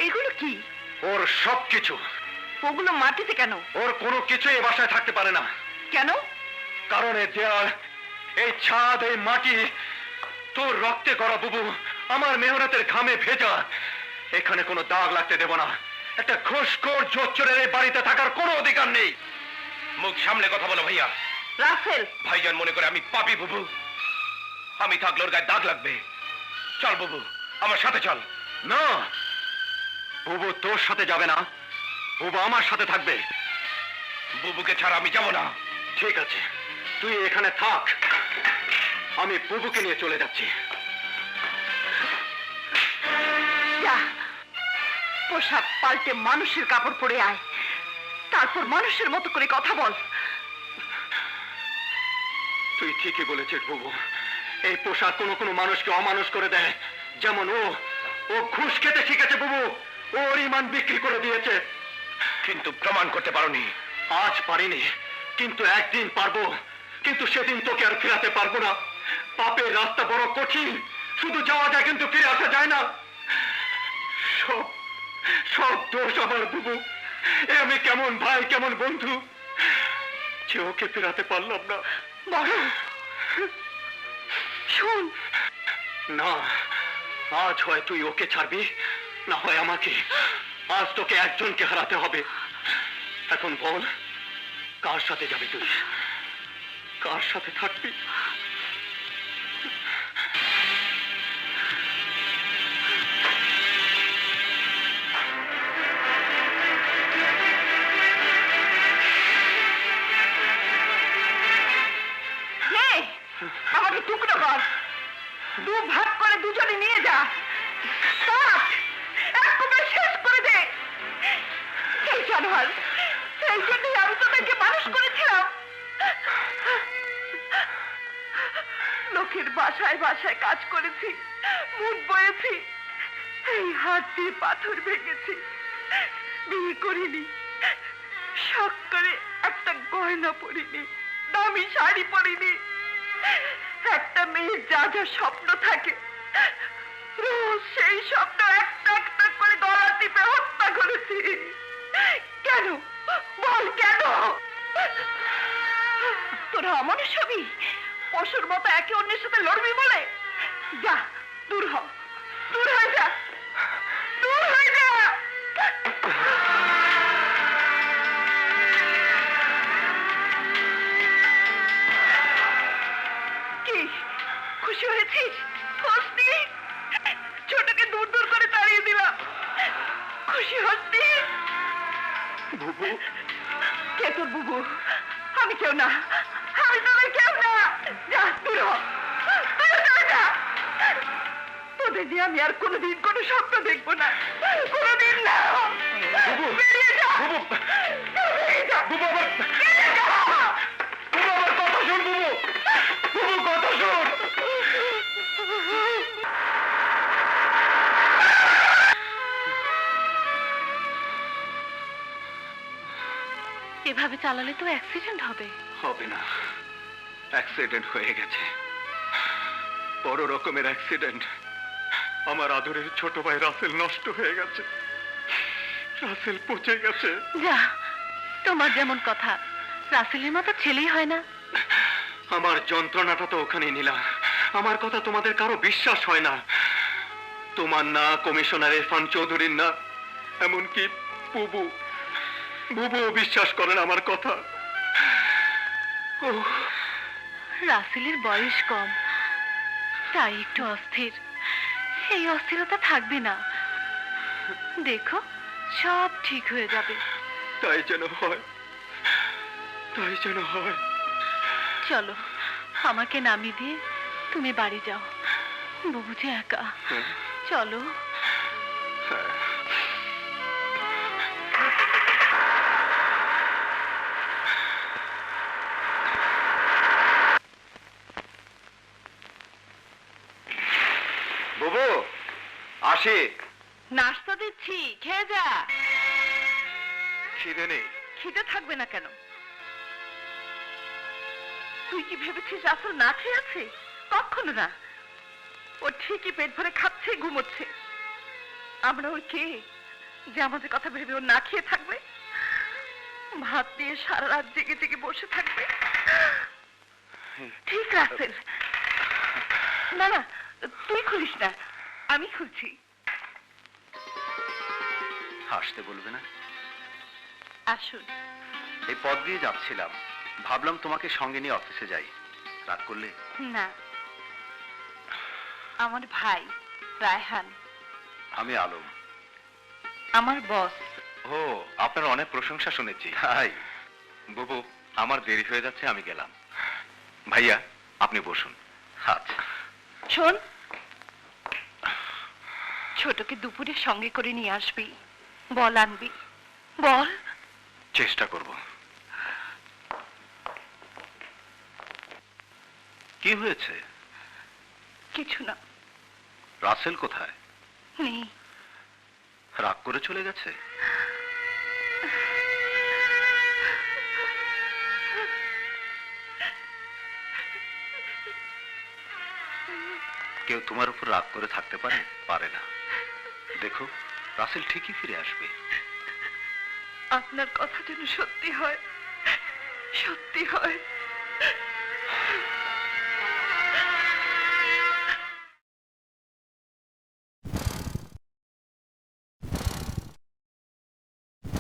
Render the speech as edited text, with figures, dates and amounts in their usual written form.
এগুলো কি? ওর সবকিছু। ওগুলো মাটিতে কেন? ওর কোনো কিছু এই বাসায় থাকতে পারে না। কেন? কারণ এই দেয়াল, এই ছাদ, এই মাটি তোর রক্তে করা বুবু, আমার মেহনতের ঘামে ভেজা। এখানে কোনো দাগ লাগতে দেব না। একটা ঘুষখোর জোচ্চোরের এই বাড়িতে থাকার কোনো অধিকার নেই। মুখ সামলে কথা বলো ভাইয়া। রাসেল, ভাইজান মনে করে আমি পাপী বুবু। আমি থাকলে ওর গায়ে দাগ লাগবে। চল বুবু, আমার সাথে চল। না, বুবু তোর সাথে যাবে না, বুবু আমার সাথে থাকবে। বুবুকে ছাড়া আমি যাব না। ঠিক আছে, তুই এখানে থাক, আমি বুবুকে নিয়ে চলে যাচ্ছি। যা, পোশাক পাল্টে মানুষের কাপড় পরে আয়, তারপর মানুষের মতো করে কথা বল। তুই ঠিকই বলেছিস বুবু, এই পোশাক কোনো কোনো মানুষকে অমানুষ করে দেয়। যেমন ও ঘুষ খেতে শিখেছে বুবু, ওর ইমান বিক্রি করে দিয়েছে। কিন্তু প্রমাণ করতে পারোনি। আজ পারিনি, কিন্তু একদিন পারবো। কিন্তু সেদিন তোকে আর ফেরাতে পারবো না। পাপের রাস্তা বড় কঠিন, শুধু যাওয়া যায় কিন্তু ফিরে আসা যায় না। সব সব দোষ আমার বুবু। এ আমি কেমন ভাই, কেমন বন্ধু যে ওকে ফেরাতে পারলাম না। বড় শোন, না, আজ হয় তুই ওকে ছাড়বি, না হয় আমাকে। আজ তোকে একজনকে হারাতে হবে। এখন বল, কার সাথে যাবি তুই, কার সাথে থাকবি? আমাকে টুকরো কর, দু ভাগ করে দুজনে নিয়ে যা, একবার শেষ করে দে। এই জানোয়ার, এই জন্যই আমি তোদেরকে মানুষ করেছিলাম। লোকের বাসায় বাসায় কাজ করেছি, মুখ বয়েছি, এই হাত দিয়ে পাথর ভেঙেছি, বিয়ে করিনি, শখ করে একটা গয়না পরিনি, দামি শাড়ি পরিনি। একটা মেয়ের যা যা স্বপ্ন থাকে, রোজ সেই স্বপ্ন একটা একটা করে গলা টিপে হত্যা করেছি। কেন বল, কেন? তোরা অমানুষ হবি, পশুর মতো একে অন্যের সাথে লড়বি বলে? যা, দূর হ, দূর হয়ে যা, দূর হয়ে যা। কি খুশি হয়েছিস? হসনি? ছোটকে দূর দূর করে তাড়িয়ে দিলাম, খুশি হসনি? বুবু, কে তোর বুবু? আমি কেউ না, আমি তোদের কেউ না। যা, দূর হ, দূর যা। তোদের দিয়ে আমি আর কোনোদিন কোনো স্বপ্ন দেখবো না, কোনোদিন না। বুবু, বেরিয়ে যা, বুবু, বেরিয়ে যা, বুবু, আমার বেরিয়ে যা। বুবু, আমার কথা শোন বুবু, বুবু কথা শোন। এভাবে চালালে তো অ্যাক্সিডেন্ট হবে। হবে না, অ্যাক্সিডেন্ট হয়ে গেছে, বড় রকমের অ্যাক্সিডেন্ট। আমার আদরের ছোট ভাই রাসেল নষ্ট হয়ে গেছে, রাসেল পচে গেছে। যা, তোমার যেমন কথা, রাসেলের মতো ছেলেই হয় না। আমার যন্ত্রণাটা তো ওখানে নিলাম, আমার কথা তোমাদের কারো বিশ্বাস হয় না। তোমার না, কমিশনার ইরফান চৌধুরীর না, এমনকি বুবু, বুবুও বিশ্বাস করেন আমার কথা। রাসেলের বয়স কম, তাই একটু অস্থির। এই অস্থিরতা থাকবে না, দেখো সব ঠিক হয়ে যাবে। তাই যেন হয়, তাই যেন হয়। চলো, আমাকে নামিয়ে দিয়ে তুমি বাড়ি যাও, বুবু যে একা। চলো। বুবু, আসি। নাস্তা দিচ্ছি, খেয়ে যা। খিদে নেই। খিদে থাকবে না কেন? তুই কি ভেবেছিস রাসেল না খেয়ে আছে? কখনো না, ও ঠিকই পেট ভরে খাচ্ছে, ঘুমোচ্ছে। আমরা ওর কে যে আমাদের কথা ভেবে ও না খেয়ে থাকবে, ভাত দিয়ে সারা রাত জেগে জেগে বসে থাকবে? ঠিক রাসেল, না না, তুই খুলিস না, আমি খুলছি। আসতে বলবে না? আসুন। এই পথ দিয়ে যাচ্ছিলাম, ভাবলাম তোমাকে সঙ্গে নিয়ে অফিসে যাই। রাগ করলে? না, আমার ভাই রায়হান। আমি আলম। আমার বস। ও, আপনার অনেক প্রশংসা শুনেছি। তাই? বুবু, আমার দেরি হয়ে যাচ্ছে, আমি গেলাম। ভাইয়া, আপনি বসুন। আচ্ছা। শোন, ছোটকে দুপুরে সঙ্গে করে নিয়ে আসবি। বল আনবি, বল। চেষ্টা করব। কি হয়েছে? কিছু না। রাসেল কোথায়? নেই। রাগ করে চলে গেছে? কেউ তোমার উপর রাগ করে থাকতে পারে? পারে না। দেখো, রাসেল ঠিকই ফিরে আসবে। আপনার কথা যেন সত্যি হয়, সত্যি হয়।